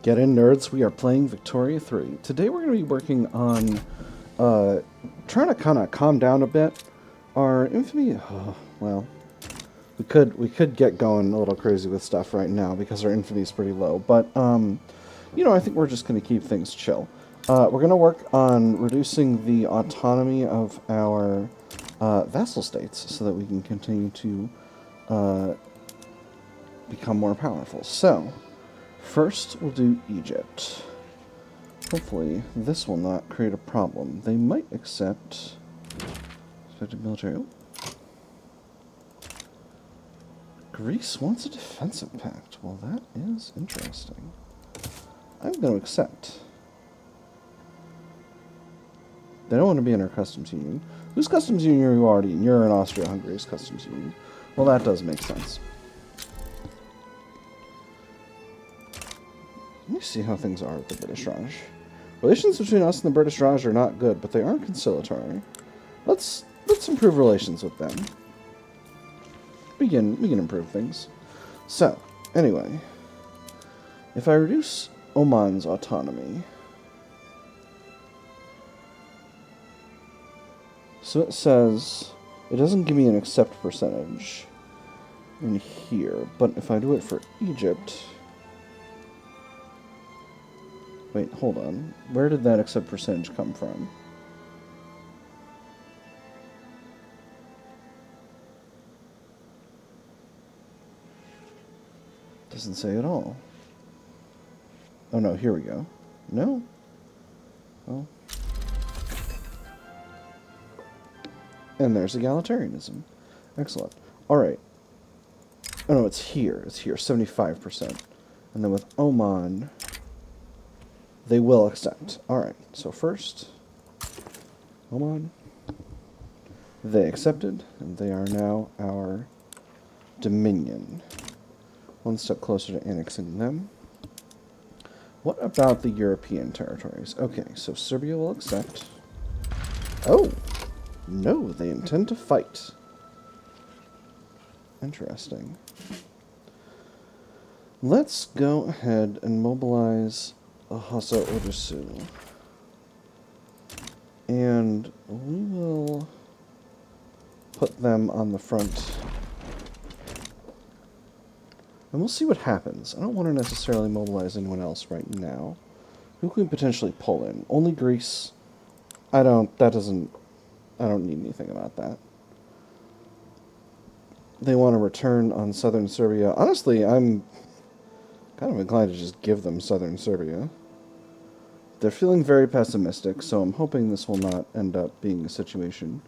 Get in, nerds. We are playing Victoria 3. Today we're going to be working on trying to kind of calm down a bit. Our infamy, well, we could get going a little crazy with stuff right now because our infamy is pretty low. But, you know, I think we're just going to keep things chill. We're going to work on reducing the autonomy of our vassal states so that we can continue to become more powerful. So, first we'll do Egypt. Hopefully this will not create a problem. They might accept expected military. Oh. Greece wants a defensive pact. Well, that is interesting. I'm going to accept. They don't want to be in our customs union. Whose customs union are you already in? You're in Austria-Hungary's customs union. Well, that does make sense. Let me see how things are with the British Raj. Relations between us and the British Raj are not good, but they aren't conciliatory. Let's improve relations with them. We can improve things. So, anyway, if I reduce Oman's autonomy, so it says it doesn't give me an accept percentage in here, but if I do it for Egypt. Wait, hold on. Where did that accept percentage come from? Doesn't say at all. Oh no, here we go. No? Well. And there's egalitarianism. Excellent. Alright. Oh no, it's here. It's here. 75%. And then with Oman, they will accept. Alright, so first, Oman. They accepted, and they are now our dominion. One step closer to annexing them. What about the European territories? Okay, so Serbia will accept. Oh! No, they intend to fight. Interesting. Let's go ahead and mobilize Hassa Ordusu. And we will put them on the front. And we'll see what happens. I don't want to necessarily mobilize anyone else right now. Who can we potentially pull in? Only Greece. I don't need anything about that. They want to return on southern Serbia. Honestly, I'm kind of inclined to just give them southern Serbia. They're feeling very pessimistic, so I'm hoping this will not end up being a situation.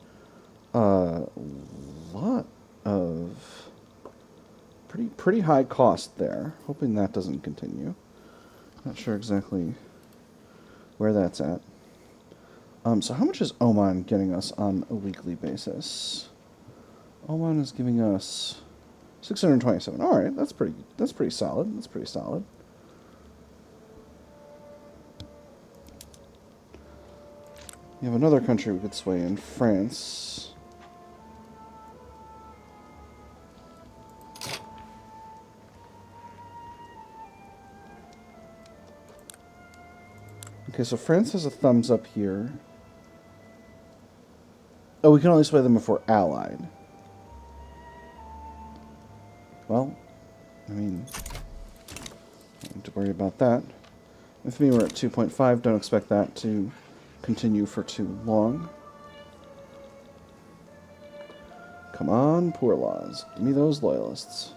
Lot of pretty high cost there. Hoping that doesn't continue. Not sure exactly where that's at. So how much is Oman getting us on a weekly basis? Oman is giving us 627. All right, that's pretty solid. That's pretty solid. We have another country we could sway in, France. Okay, so France has a thumbs up here. Oh, we can only sway them if we're allied. Well, I mean, don't need to worry about that. With me, we're at 2.5. Don't expect that to continue for too long. Come on, poor laws. Give me those loyalists.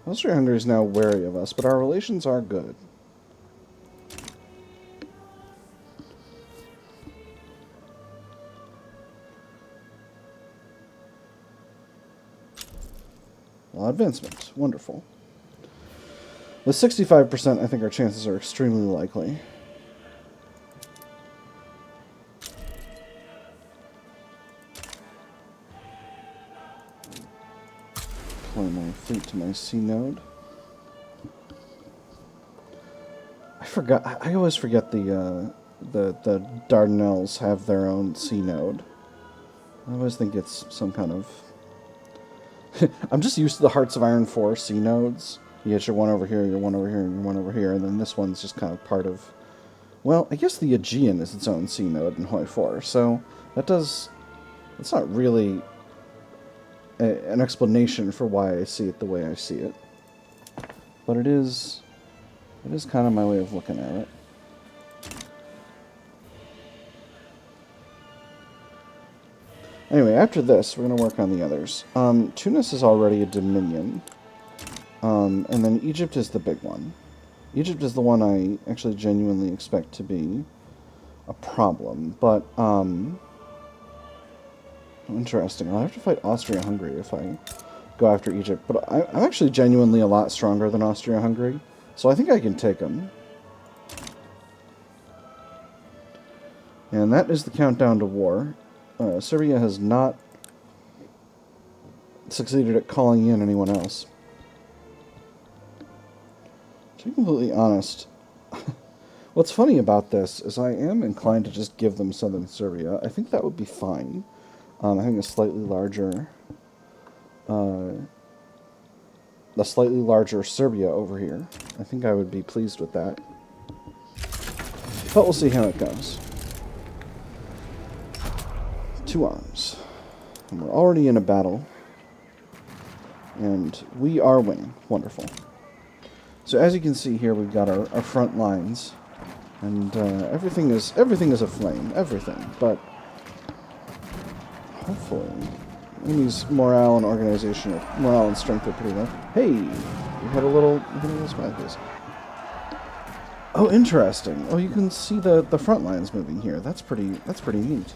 Austria-Hungary is now wary of us, but our relations are good. Well, advancement. Wonderful. With 65%, I think our chances are extremely likely. Deploy my fleet to my sea node. I always forget the the Dardanelles have their own sea node. I always think it's some kind of... I'm just used to the Hearts of Iron 4 sea nodes. You get your one over here, your one over here, and your one over here, and then this one's just kind of part of... Well, I guess the Aegean is its own sea node in Hoi 4, so that does... It's not really an explanation for why I see it the way I see it. But it is kind of my way of looking at it. Anyway, after this, we're going to work on the others. Tunis is already a dominion. And then Egypt is the big one. Egypt is the one I actually genuinely expect to be a problem. But, interesting. I'll have to fight Austria-Hungary if I go after Egypt. But I'm actually genuinely a lot stronger than Austria-Hungary. So I think I can take them. And that is the countdown to war. Serbia has not succeeded at calling in anyone else. To be completely honest, what's funny about this is I am inclined to just give them southern Serbia. I think that would be fine. Having a slightly larger Serbia over here. I think I would be pleased with that. But we'll see how it goes. 2 arms. And we're already in a battle. And we are winning. Wonderful. So as you can see here, we've got our front lines. And everything is aflame. Everything. But hopefully enemy's morale and strength are pretty low. Hey! We had a little spike this. Oh, interesting. Oh, you can see the front lines moving here. That's pretty neat.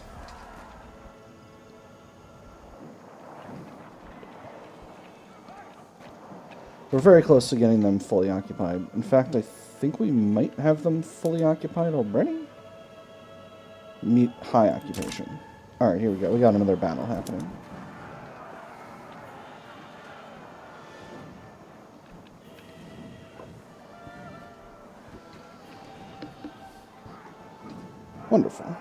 We're very close to getting them fully occupied. In fact, I think we might have them fully occupied already? Meet high occupation. Alright, here we go. We got another battle happening. Wonderful.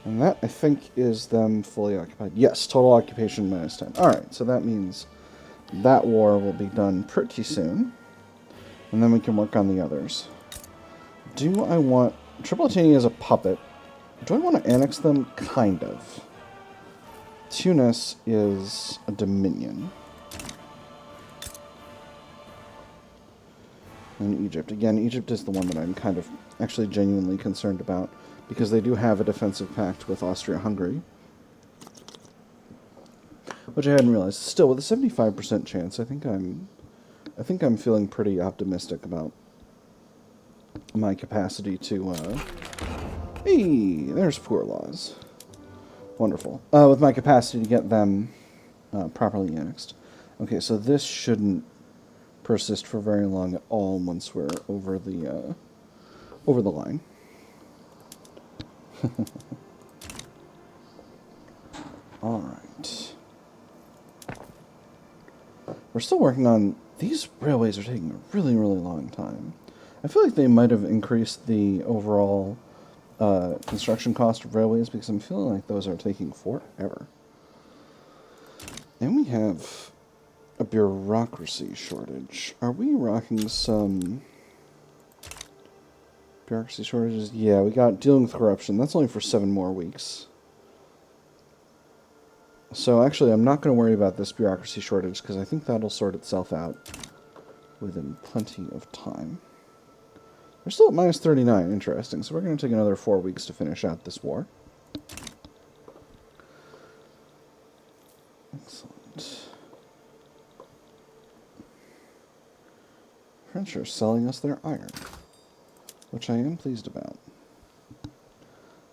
And that, I think, is them fully occupied. Yes, total occupation -10. Alright, so that means that war will be done pretty soon. And then we can work on the others. Do I want... Tripolitania as a puppet. Do I want to annex them? Kind of. Tunis is a dominion. And Egypt. Again, Egypt is the one that I'm kind of actually genuinely concerned about, because they do have a defensive pact with Austria-Hungary, which I hadn't realized. Still, with a 75% chance, I think I'm feeling pretty optimistic about my capacity to. Hey, there's poor laws. Wonderful. With my capacity to get them properly annexed. Okay, so this shouldn't persist for very long at all once we're over the line. Alright. We're still working on... These railways are taking a really, really long time. I feel like they might have increased the overall construction cost of railways, because I'm feeling like those are taking forever. And we have a bureaucracy shortage. Are we rocking some... Bureaucracy shortages? Yeah, we got dealing with corruption. That's only for 7 more weeks. So actually, I'm not going to worry about this bureaucracy shortage, because I think that'll sort itself out within plenty of time. We're still at -39. Interesting. So we're going to take another 4 weeks to finish out this war. Excellent. French are selling us their iron, which I am pleased about.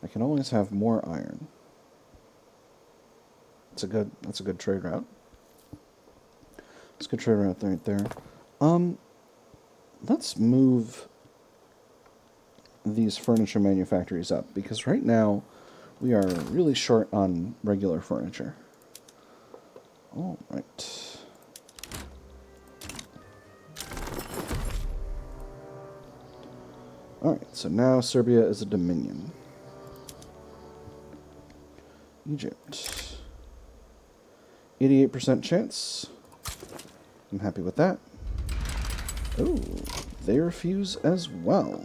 I can always have more iron. That's a good trade route. It's a good trade route right there. Let's move these furniture manufactories up, because right now We are really short on regular furniture. All right. All right, so now Serbia is a dominion. Egypt. 88% chance. I'm happy with that. Oh, they refuse as well.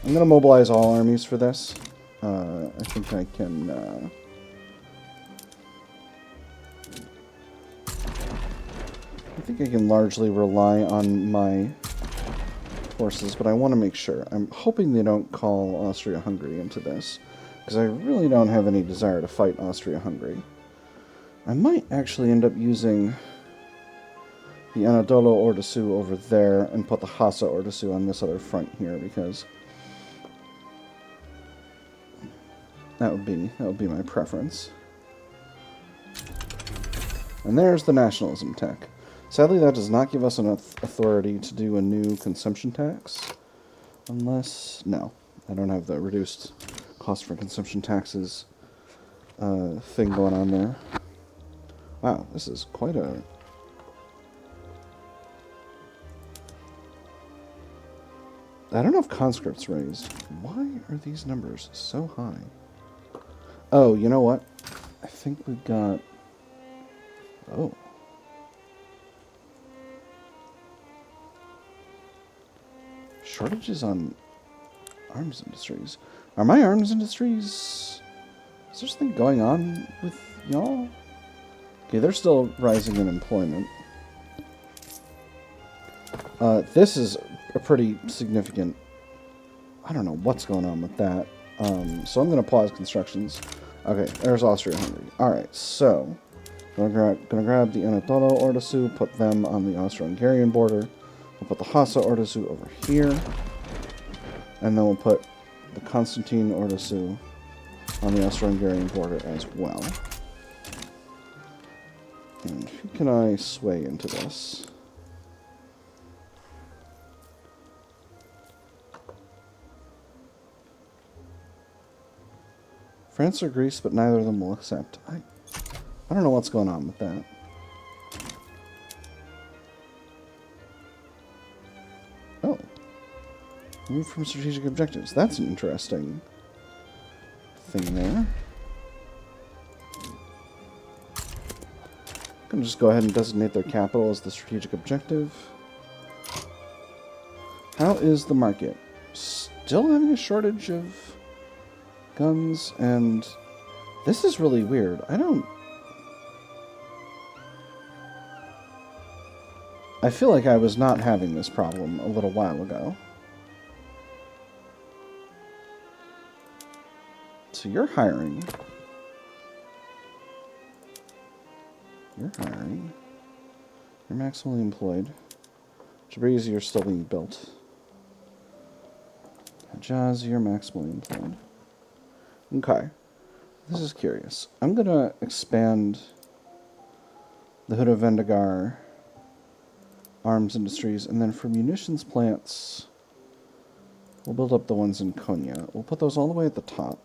I'm going to mobilize all armies for this. I think I can... I think I can largely rely on my forces, but I want to make sure. I'm hoping they don't call Austria-Hungary into this, because I really don't have any desire to fight Austria-Hungary. I might actually end up using the Anadolu Ordusu over there and put the Hassa Ordusu on this other front here, because that would be my preference. And there's the nationalism tech. Sadly, that does not give us enough authority to do a new consumption tax. Unless... no, I don't have the reduced cost for consumption taxes thing going on there. Wow, this is quite a... I don't know if conscripts raised. Why are these numbers so high? Oh, you know what? I think we've got... oh. Shortages on arms industries. Are my arms industries... is there something going on with y'all? Okay, they're still rising in employment. This is a pretty significant... I don't know what's going on with that. So I'm going to pause constructions. Okay, there's Austria-Hungary. Alright, so... gonna grab the Anadolu Ordusu, put them on the Austro-Hungarian border. We'll put the Hassa Ordusu over here. And then we'll put the Constantine Ordusu on the Austro-Hungarian border as well. And who can I sway into this? France or Greece, but neither of them will accept. I don't know what's going on with that. Oh. Move from strategic objectives. That's an interesting thing there. I'm going to just go ahead and designate their capital as the strategic objective. How is the market? Still having a shortage of guns, and this is really weird. I feel like I was not having this problem a little while ago. So you're hiring. You're hiring. You're maximally employed. Jabriz, you're still being built. Hajaz, you're maximally employed. Okay. This is curious. I'm going to expand the Huda Vendagar arms industries, and then for munitions plants, we'll build up the ones in Konya. We'll put those all the way at the top.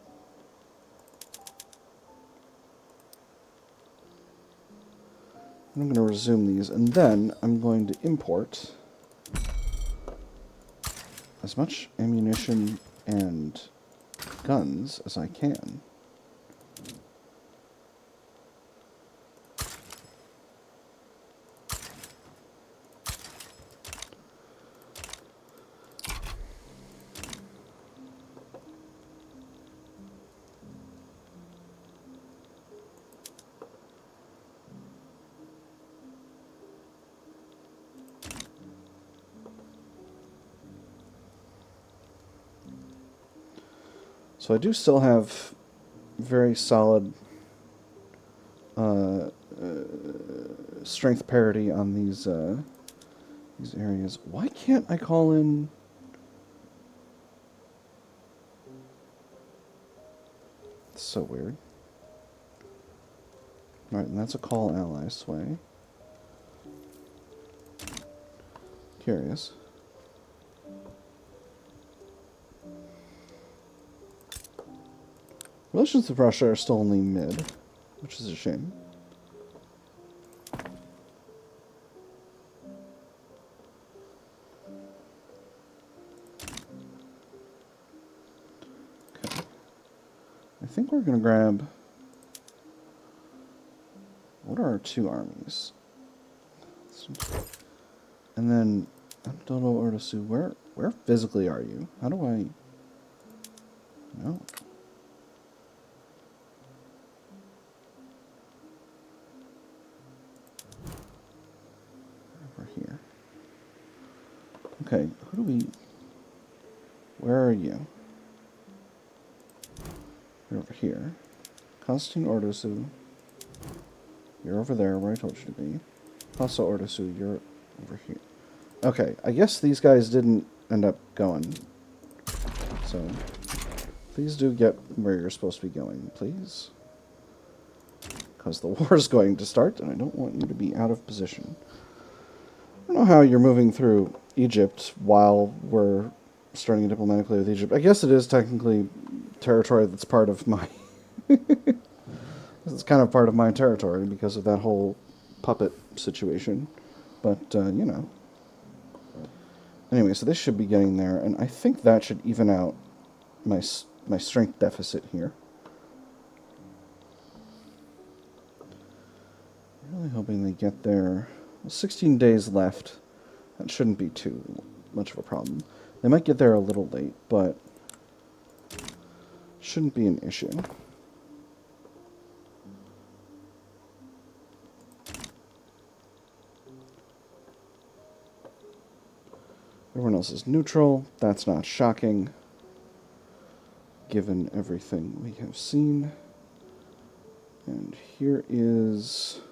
I'm going to resume these, and then I'm going to import as much ammunition and guns as I can. So I do still have very solid strength parity on these areas. Why can't I call in? It's so weird. Alright, and that's a call ally sway. Curious. Relations with Russia are still only mid, which is a shame. Okay. I think we're going to grab... What are our two armies? And then, Dodo Ordosu, where physically are you? How do I... No. Over here. Okay, who do we... Where are you? You're over here. Constantine Ordosu. You're over there where I told you to be. Also Ordosu, you're over here. Okay, I guess these guys didn't end up going. So, please do get where you're supposed to be going, please. Because the war is going to start, and I don't want you to be out of position. I don't know how you're moving through Egypt while we're starting diplomatically with Egypt. I guess it is technically territory that's part of my... It's kind of part of my territory because of that whole puppet situation. But, you know. Anyway, so this should be getting there, and I think that should even out my strength deficit here. Really hoping they get there. Well, 16 days left. That shouldn't be too much of a problem. They might get there a little late, but shouldn't be an issue. Everyone else is neutral. That's not shocking, given everything we have seen. And here is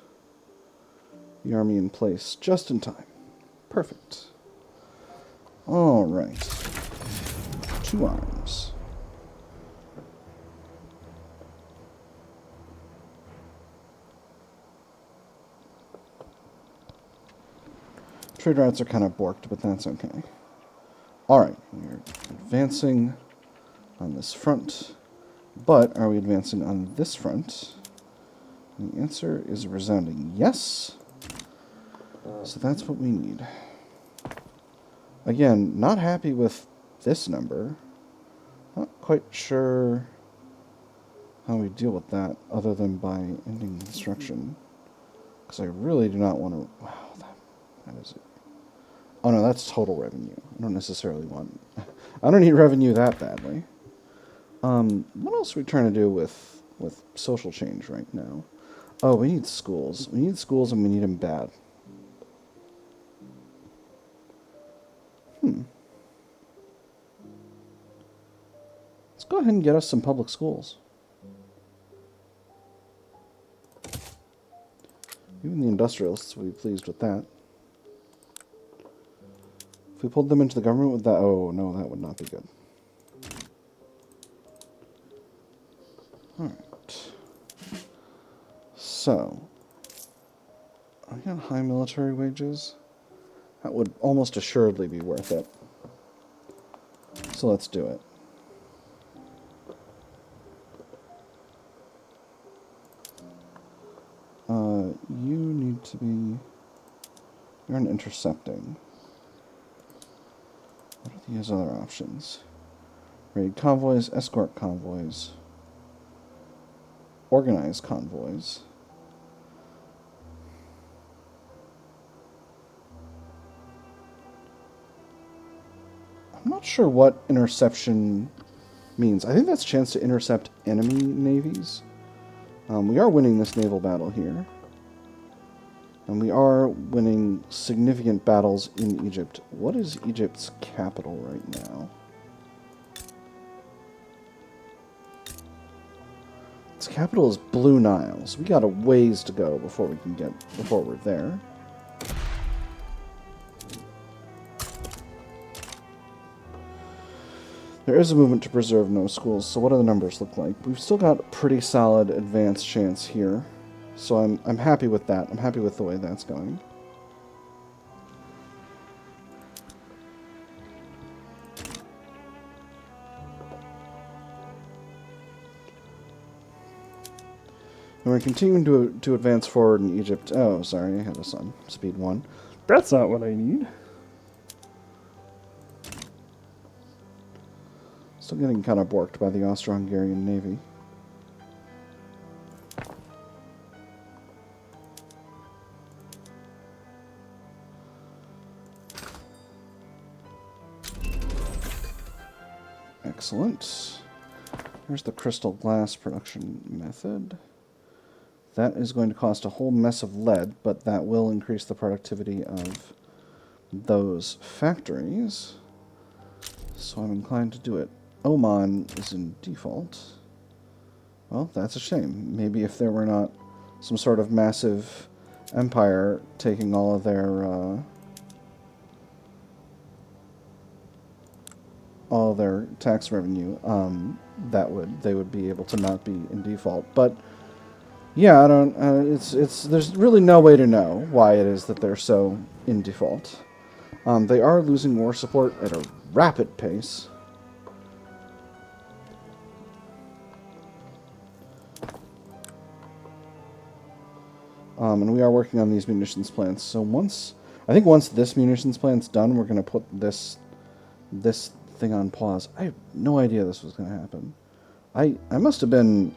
the army in place just in time. Perfect. All right. 2 arms. Trade routes are kind of borked, but that's okay. Alright, we're advancing on this front. But are we advancing on this front? And the answer is a resounding yes. So that's what we need. Again, not happy with this number. Not quite sure how we deal with that other than by ending construction. Because I really do not want to... Wow, that is it. Oh no, that's total revenue. I don't necessarily want... I don't need revenue that badly. What else are we trying to do with social change right now? Oh, we need schools. We need schools and we need them bad. Let's go ahead and get us some public schools. Even the industrialists will be pleased with that. If we pulled them into the government with that... Oh, no, that would not be good. Alright. So. I got high military wages. That would almost assuredly be worth it. So let's do it. You need to be... You're an intercepting. What are these other options? Raid convoys, escort convoys, organize convoys. I'm not sure what interception means. I think that's a chance to intercept enemy navies. We are winning this naval battle here. And we are winning significant battles in Egypt. What is Egypt's capital right now? Its capital is Blue Nile, so we got a ways to go before we're there. There is a movement to preserve no schools, so what do the numbers look like? We've still got a pretty solid advance chance here. So I'm happy with that. I'm happy with the way that's going. we're continuing to advance forward in Egypt. Oh, sorry, I had a sun. Speed 1. That's not what I need. Still getting kind of borked by the Austro-Hungarian Navy. Excellent. Here's the crystal glass production method. That is going to cost a whole mess of lead, but that will increase the productivity of those factories. So I'm inclined to do it. Oman is in default. Well, that's a shame. Maybe if there were not some sort of massive empire taking all of their tax revenue, they would be able to not be in default. But yeah, I don't. There's really no way to know why it is that they're so in default. They are losing war support at a rapid pace. And we are working on these munitions plants. So once this munitions plant's done, we're going to put this thing on pause. I have no idea this was going to happen. I must have been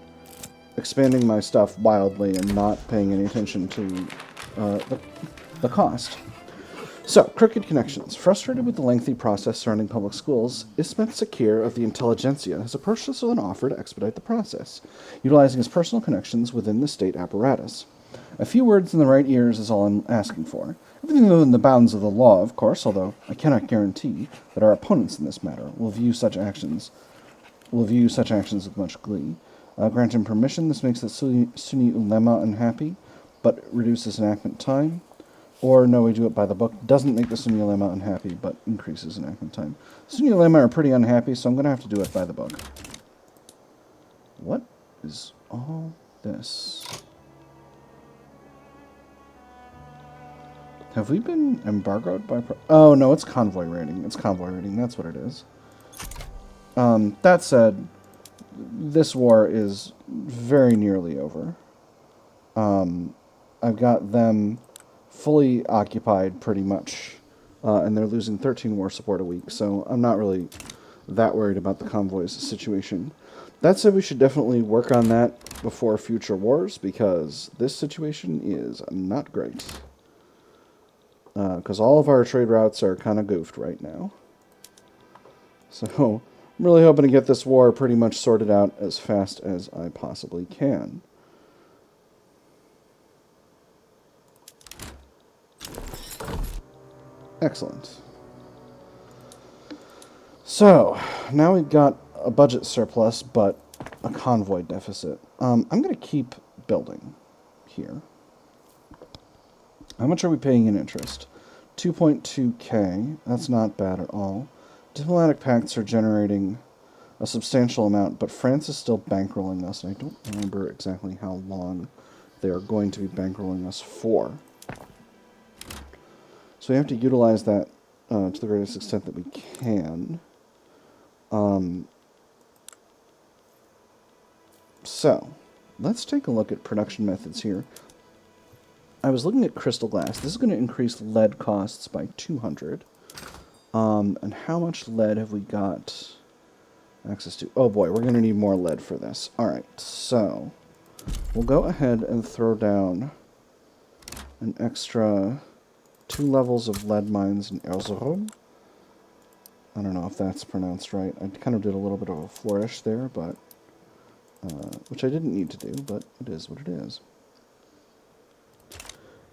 expanding my stuff wildly and not paying any attention to the cost. So, crooked connections. Frustrated with the lengthy process surrounding public schools, Ismet Sakir of the intelligentsia has approached us with an offer to expedite the process, utilizing his personal connections within the state apparatus. A few words in the right ears is all I'm asking for. Everything within the bounds of the law, of course, although I cannot guarantee that our opponents in this matter will view such actions with much glee. Grant him permission. This makes the Sunni ulema unhappy, but reduces enactment time. Or, no, we do it by the book. Doesn't make the Sunni ulema unhappy, but increases enactment time. Sunni ulema are pretty unhappy, so I'm going to have to do it by the book. What is all this? Have we been embargoed by... Oh, no, it's convoy raiding. It's convoy raiding. That's what it is. That said, this war is very nearly over. I've got them fully occupied pretty much, and they're losing 13 war support a week, so I'm not really that worried about the convoys situation. That said, we should definitely work on that before future wars, because this situation is not great. Because all of our trade routes are kind of goofed right now. So, I'm really hoping to get this war pretty much sorted out as fast as I possibly can. Excellent. So, now we've got a budget surplus, but a convoy deficit. I'm going to keep building here. How much are we paying in interest? 2.2k. That's not bad at all. Diplomatic pacts are generating a substantial amount, but France is still bankrolling us, and I don't remember exactly how long they are going to be bankrolling us for. So we have to utilize that to the greatest extent that we can. So, let's take a look at production methods here. I was looking at crystal glass. This is going to increase lead costs by 200. And how much lead have we got access to? Oh boy, we're going to need more lead for this. Alright, so we'll go ahead and throw down an extra 2 levels of lead mines in Erzurum. I don't know if that's pronounced right. I kind of did a little bit of a flourish there, but which I didn't need to do, but it is what it is.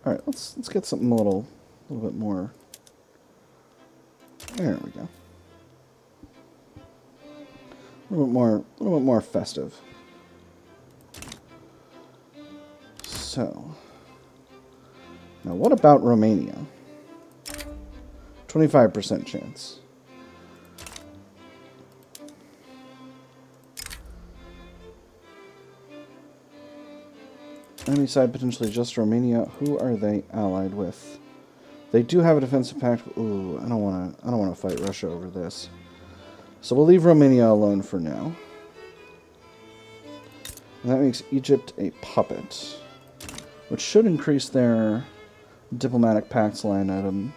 All right, let's get something a little bit more. There we go. A little bit more festive. So, now what about Romania? 25% chance. Enemy side potentially just Romania. Who are they allied with? They do have a defensive pact. Ooh, I don't want to fight Russia over this. So we'll leave Romania alone for now. And that makes Egypt a puppet, which should increase their diplomatic pacts line item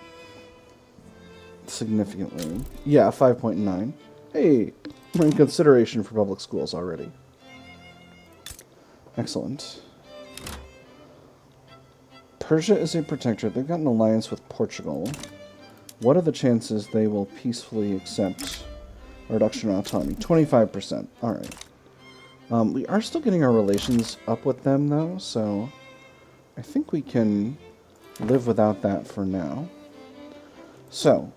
significantly. Yeah, 5.9. Hey, we're in consideration for public schools already. Excellent. Persia is a protector. They've got an alliance with Portugal. What are the chances they will peacefully accept a reduction in autonomy? 25%. Alright. We are still getting our relations up with them, though, so I think we can live without that for now. So,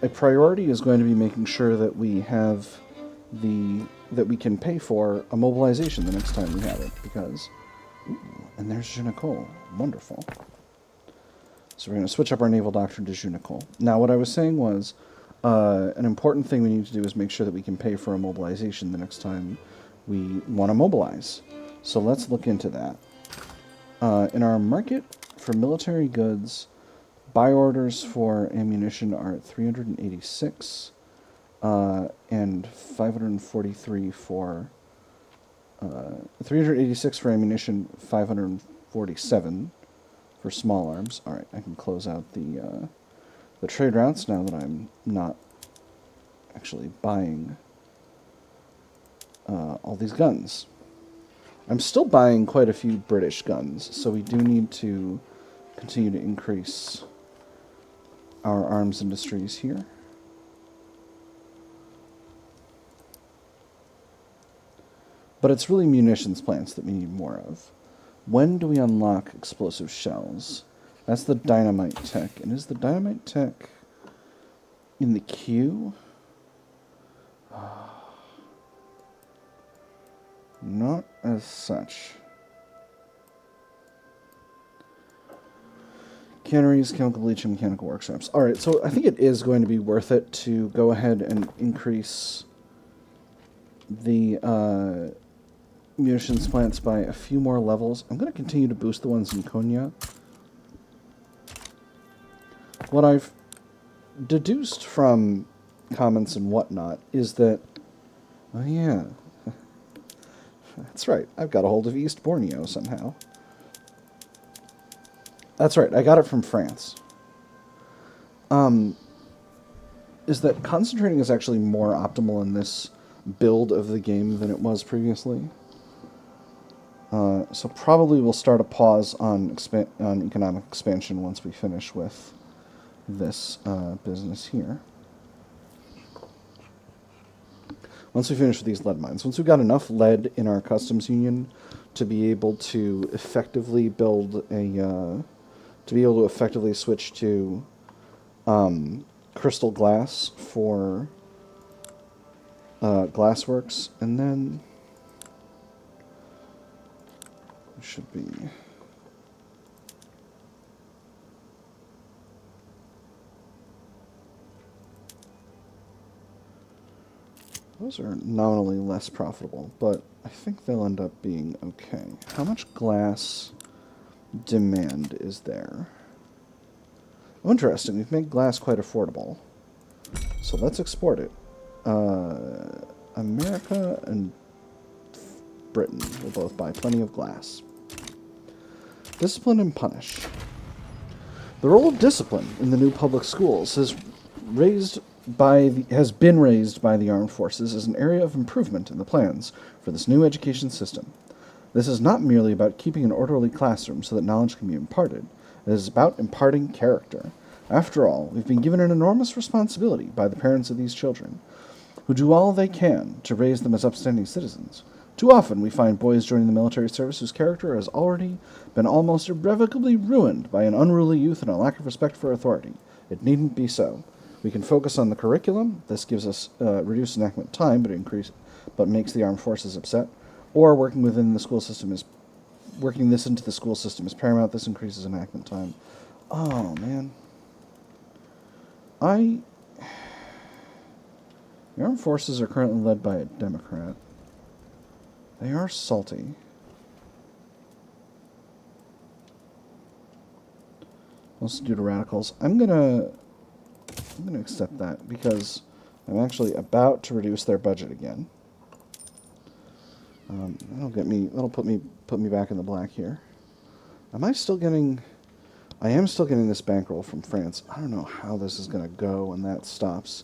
a priority is going to be making sure that we have that we can pay for a mobilization the next time we have it, because... Ooh, and there's Junicole. Wonderful. So we're going to switch up our naval doctrine to Junicole. Now, what I was saying was, an important thing we need to do is make sure that we can pay for a mobilization the next time we want to mobilize. So let's look into that. In our market for military goods, buy orders for ammunition are at 386, and 543 for... 386 for ammunition, 547 for small arms. Alright, I can close out the trade routes now that I'm not actually buying all these guns. I'm still buying quite a few British guns, so we do need to continue to increase our arms industries here. But it's really munitions plants that we need more of. When do we unlock explosive shells? That's the dynamite tech. And is the dynamite tech in the queue? Not as such. Canneries, chemical bleach, and mechanical workshops. Alright, so I think it is going to be worth it to go ahead and increase the munitions plants by a few more levels. I'm going to continue to boost the ones in Konya. What I've deduced from comments and whatnot is that, oh yeah, that's right, I've got a hold of East Borneo somehow. That's right, I got it from France. Is that concentrating is actually more optimal in this build of the game than it was previously. So probably we'll start a pause on economic expansion once we finish with this business here. Once we finish with these lead mines. Once we've got enough lead in our customs union to be able to effectively build a... to be able to effectively switch to crystal glass for glassworks, and then... should be... Those are nominally less profitable, but I think they'll end up being okay. How much glass demand is there? Oh, interesting. We've made glass quite affordable. So let's export it. America and Britain will both buy plenty of glass. Discipline and punish. The role of discipline in the new public schools has been raised by the armed forces as an area of improvement in the plans for this new education system. This is not merely about keeping an orderly classroom so that knowledge can be imparted. It is about imparting character. After all, we've been given an enormous responsibility by the parents of these children, who do all they can to raise them as upstanding citizens. Too often we find boys joining the military service whose character has already been almost irrevocably ruined by an unruly youth and a lack of respect for authority. It needn't be so. We can focus on the curriculum. This gives us reduced enactment time, but makes the armed forces upset. Or working this into the school system is paramount. This increases enactment time. Oh man, the armed forces are currently led by a Democrat. They are salty. Let's do to radicals. I'm gonna accept that because I'm actually about to reduce their budget again. That'll put me back in the black here. Am I still getting? I am still getting this bankroll from France. I don't know how this is going to go when that stops.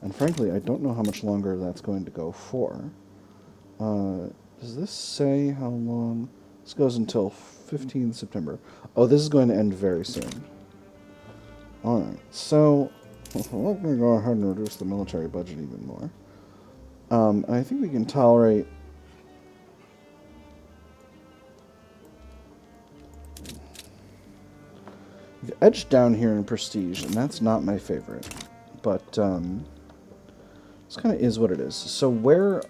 And frankly, I don't know how much longer that's going to go for. Does this say how long? This goes until 15 September. Oh, this is going to end very soon. Alright, so we're going to go ahead and reduce the military budget even more. And I think we can tolerate... We've edged down here in prestige, and that's not my favorite. But, this kind of is what it is. So where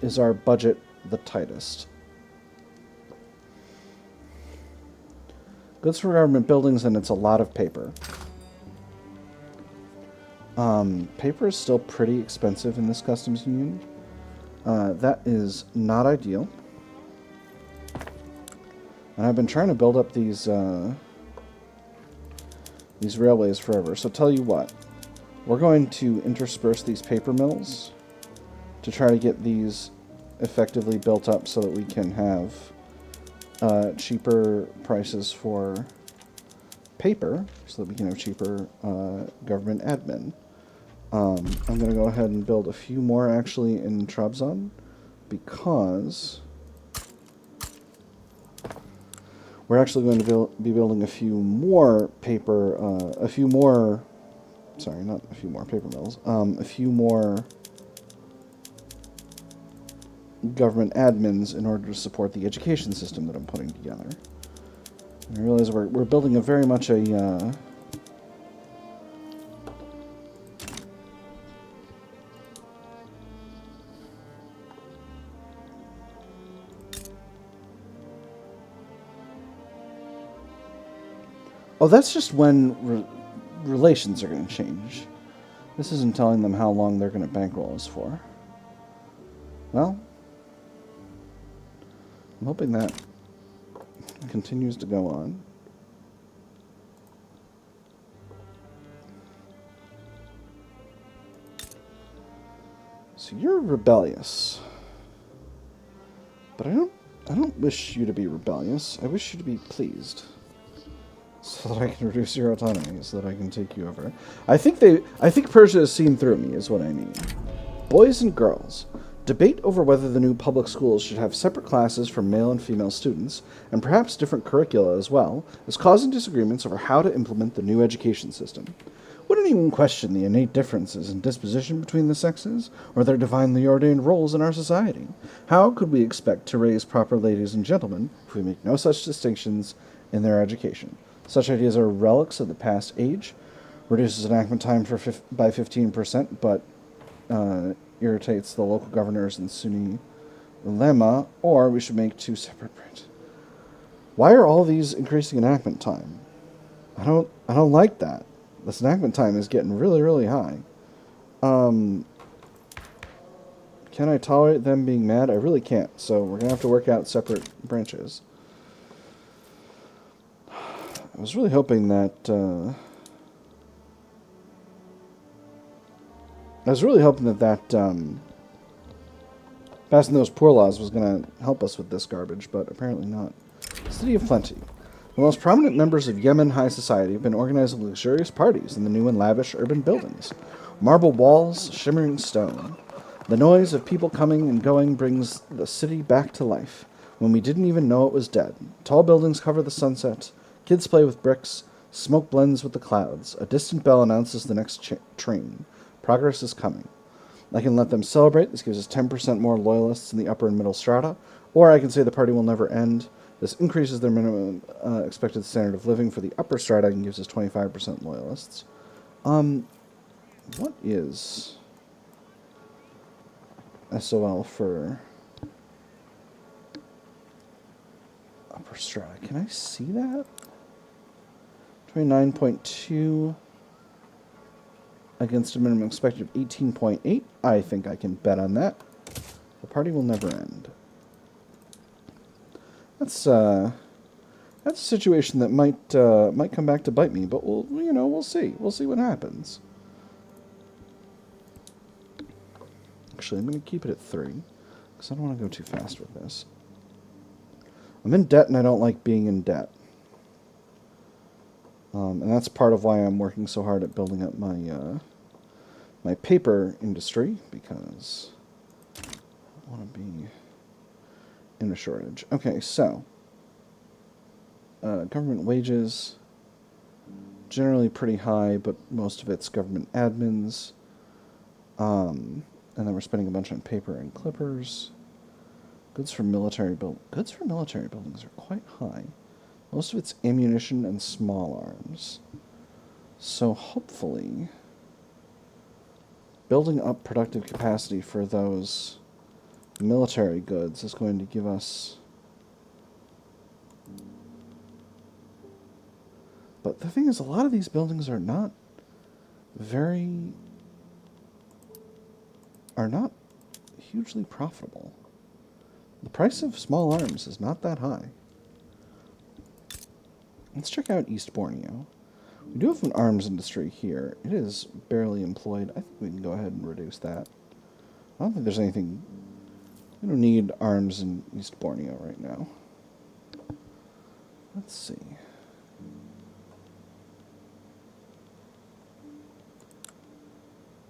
is our budget the tightest? Goods for government buildings, and it's a lot of paper. Paper is still pretty expensive in this customs union. That is not ideal. And I've been trying to build up these railways forever. So tell you what, we're going to intersperse these paper mills to try to get these effectively built up so that we can have cheaper prices for paper, so that we can have cheaper government admin. I'm going to go ahead and build a few more actually in Trabzon, because we're actually going to be building a few more paper, a few more government admins in order to support the education system that I'm putting together. And I realize we're building a very much a oh, that's just when relations are going to change. This isn't telling them how long they're going to bankroll us for. Well, I'm hoping that continues to go on. So you're rebellious. But I don't wish you to be rebellious. I wish you to be pleased. So that I can reduce your autonomy, so that I can take you over. I think Persia has seen through me, is what I mean. Boys and girls. Debate over whether the new public schools should have separate classes for male and female students, and perhaps different curricula as well, is causing disagreements over how to implement the new education system. Wouldn't even question the innate differences in disposition between the sexes, or their divinely ordained roles in our society. How could we expect to raise proper ladies and gentlemen if we make no such distinctions in their education? Such ideas are relics of the past age, reduces enactment time by 15%, but irritates the local governors and Sunni ulema, or we should make two separate branches. Why are all these increasing enactment time? I don't like that. This enactment time is getting really, really high. Can I tolerate them being mad? I really can't, so we're going to have to work out separate branches. I was really hoping that, passing those poor laws was going to help us with this garbage, but apparently not. City of Plenty. The most prominent members of Yemen high society have been organizing luxurious parties in the new and lavish urban buildings. Marble walls, shimmering stone. The noise of people coming and going brings the city back to life, when we didn't even know it was dead. Tall buildings cover the sunset. Kids play with bricks. Smoke blends with the clouds. A distant bell announces the next train. Progress is coming. I can let them celebrate. This gives us 10% more loyalists in the upper and middle strata. Or I can say the party will never end. This increases their minimum expected standard of living for the upper strata and gives us 25% loyalists. What is SOL for upper strata? Can I see that? 29.2 against a minimum expected of 18.8. I think I can bet on that. The party will never end. That's a situation that might come back to bite me, but we'll see. We'll see what happens. Actually, I'm going to keep it at 3. Because I don't want to go too fast with this. I'm in debt, and I don't like being in debt. And that's part of why I'm working so hard at building up my my paper industry, because I want to be in a shortage. Okay, so government wages, generally pretty high, but most of it's government admins. And then we're spending a bunch on paper and clippers. Goods for military buildings are quite high. Most of it's ammunition and small arms. So hopefully, building up productive capacity for those military goods is going to give us... But the thing is, a lot of these buildings are not hugely profitable. The price of small arms is not that high. Let's check out East Borneo. We do have an arms industry here. It is barely employed. I think we can go ahead and reduce that. I don't think there's anything... We don't need arms in East Borneo right now. Let's see.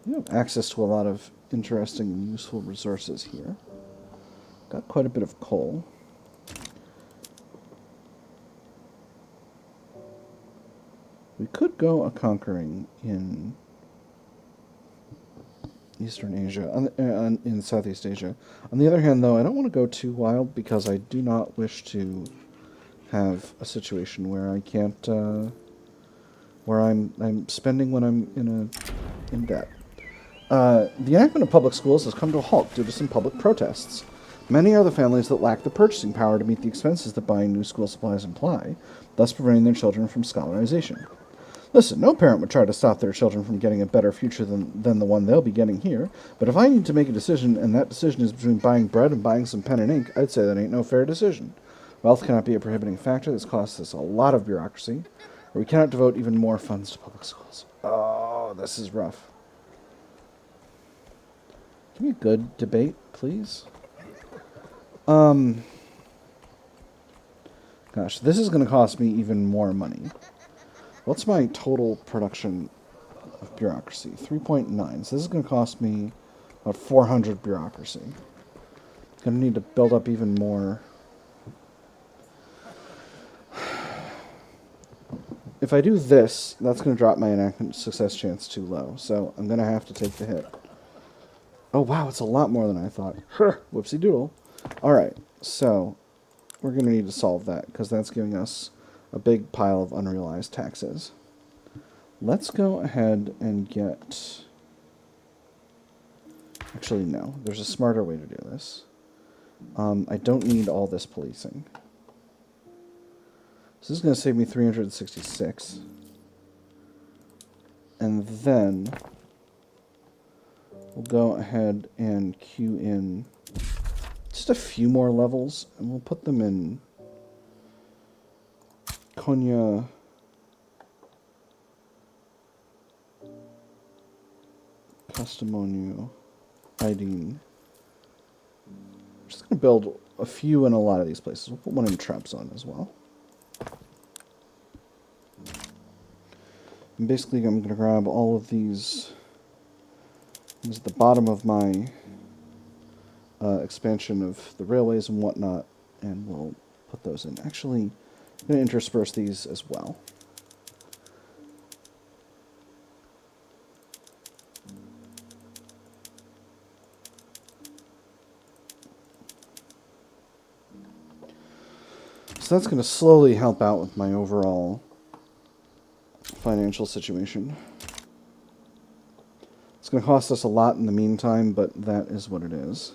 We have access to a lot of interesting and useful resources here. Got quite a bit of coal. We could go a-conquering in Eastern Asia, in Southeast Asia. On the other hand, though, I don't want to go too wild because I do not wish to have a situation where I can't, where I'm spending when I'm in debt. The enactment of public schools has come to a halt due to some public protests. Many are the families that lack the purchasing power to meet the expenses that buying new school supplies imply, thus preventing their children from scholarization. Listen, no parent would try to stop their children from getting a better future than the one they'll be getting here, but if I need to make a decision, and that decision is between buying bread and buying some pen and ink, I'd say that ain't no fair decision. Wealth cannot be a prohibiting factor. This costs us a lot of bureaucracy, or we cannot devote even more funds to public schools. Oh, this is rough. Give me a good debate, please. Gosh, this is going to cost me even more money. What's my total production of bureaucracy? 3.9. So this is going to cost me about 400 bureaucracy. Going to need to build up even more. If I do this, that's going to drop my enactment success chance too low. So I'm going to have to take the hit. Oh, wow, it's a lot more than I thought. Whoopsie doodle. All right, so we're going to need to solve that because that's giving us a big pile of unrealized taxes. Let's go ahead and get... Actually, no. There's a smarter way to do this. I don't need all this policing. So this is going to save me 366. And then we'll go ahead and queue in just a few more levels, and we'll put them in Konya, Kastamonu, Aydin. I'm just going to build a few in a lot of these places. We'll put one in Trabzon as well. And basically, I'm going to grab all of these. This is at the bottom of my expansion of the railways and whatnot, and we'll put those in. Actually, I'm going to intersperse these as well. So that's going to slowly help out with my overall financial situation. It's going to cost us a lot in the meantime, but that is what it is.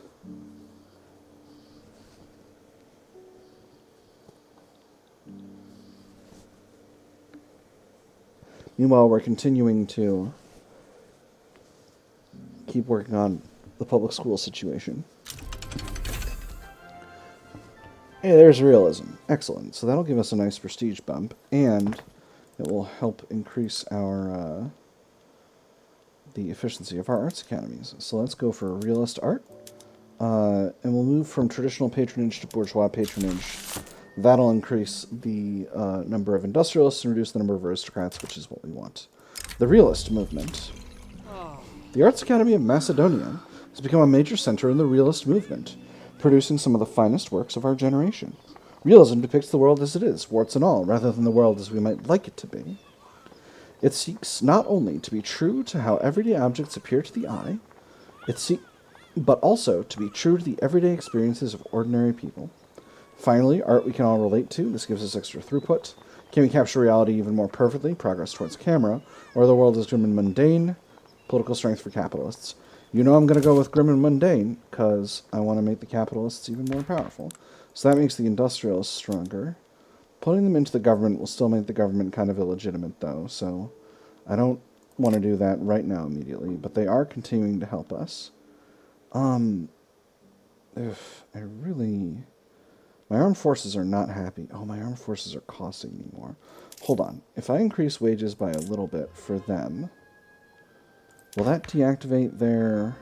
Meanwhile, we're continuing to keep working on the public school situation. Hey, there's realism. Excellent. So that'll give us a nice prestige bump, and it will help increase our the efficiency of our arts academies. So let's go for realist art. And we'll move from traditional patronage to bourgeois patronage. That'll increase the number of industrialists and reduce the number of aristocrats, which is what we want. The realist movement. The Arts Academy of Macedonia has become a major center in the realist movement, producing some of the finest works of our generation. Realism depicts the world as it is, warts and all, rather than the world as we might like it to be. It seeks not only to be true to how everyday objects appear to the eye, but also to be true to the everyday experiences of ordinary people. Finally, art we can all relate to. This gives us extra throughput. Can we capture reality even more perfectly? Progress towards camera. Or the world is grim and mundane. Political strength for capitalists. You know I'm going to go with grim and mundane, because I want to make the capitalists even more powerful. So that makes the industrialists stronger. Putting them into the government will still make the government kind of illegitimate, though, so I don't want to do that right now immediately, but they are continuing to help us. My armed forces are not happy. Oh, my armed forces are costing me more. Hold on. If I increase wages by a little bit for them, will that deactivate their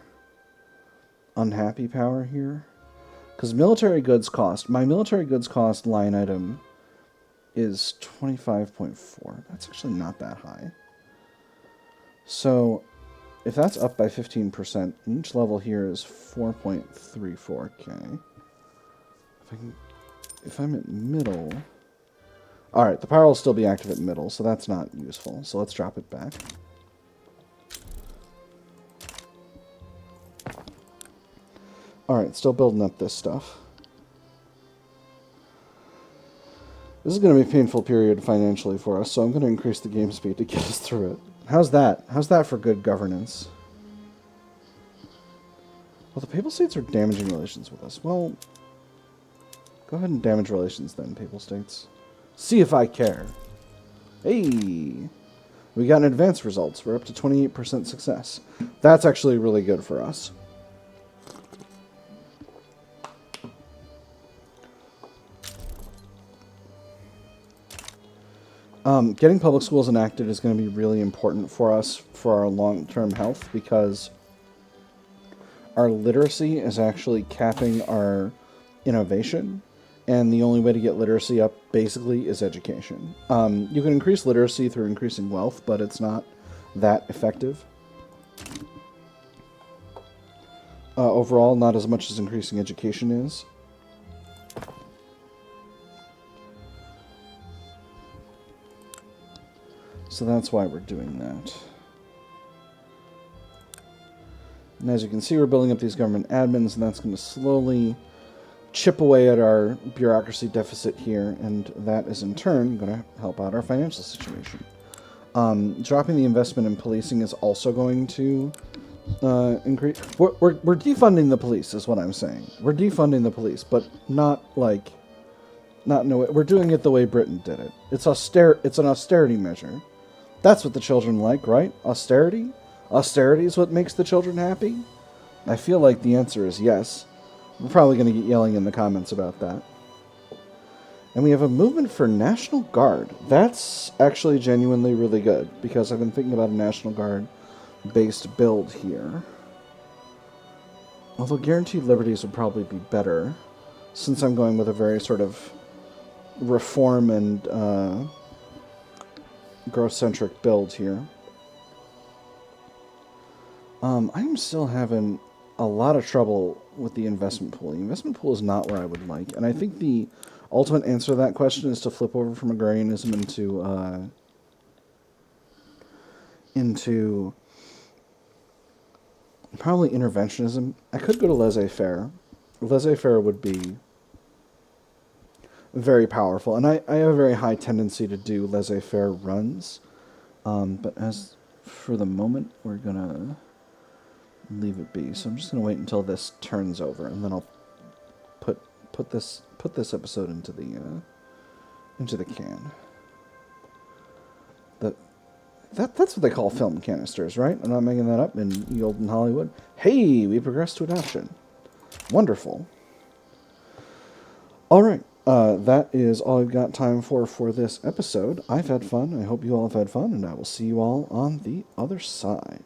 unhappy power here? Because military goods cost, my military goods cost line item is 25.4. That's actually not that high. So, if that's up by 15%, each level here is 4.34k. If I'm at middle... Alright, the power will still be active at middle, so that's not useful. So let's drop it back. Alright, still building up this stuff. This is going to be a painful period financially for us, so I'm going to increase the game speed to get us through it. How's that? How's that for good governance? Well, the Papal States are damaging relations with us. Well, go ahead and damage relations then, Papal States. See if I care. Hey! We got an advanced results. We're up to 28% success. That's actually really good for us. Getting public schools enacted is going to be really important for us for our long-term health, because our literacy is actually capping our innovation, and the only way to get literacy up basically is education. You can increase literacy through increasing wealth, but it's not that effective. Overall, not as much as increasing education is. So that's why we're doing that. And as you can see, we're building up these government admins, and that's going to slowly chip away at our bureaucracy deficit here, and that is in turn going to help out our financial situation. Dropping the investment in policing is also going to increase... We're defunding the police, is what I'm saying. We're defunding the police, but not like... Not in a way... We're doing it the way Britain did it. It's an austerity measure. That's what the children like, right? Austerity? Austerity is what makes the children happy? I feel like the answer is yes. We're probably going to get yelling in the comments about that. And we have a movement for National Guard. That's actually genuinely really good, because I've been thinking about a National Guard-based build here. Although Guaranteed Liberties would probably be better, since I'm going with a very sort of reform and growth-centric build here. I'm still having a lot of trouble with the investment pool. The investment pool is not where I would like, and I think the ultimate answer to that question is to flip over from agrarianism into probably interventionism. I could go to laissez-faire. Laissez-faire would be very powerful, and I have a very high tendency to do laissez-faire runs, but as for the moment, we're gonna leave it be. So I'm just gonna wait until this turns over, and then I'll put this episode into the can. That's what they call film canisters, right? I'm not making that up in the olden Hollywood. Hey, we progressed to adoption. Wonderful. All right. That is all I've got time for this episode. I've had fun. I hope you all have had fun, and I will see you all on the other side.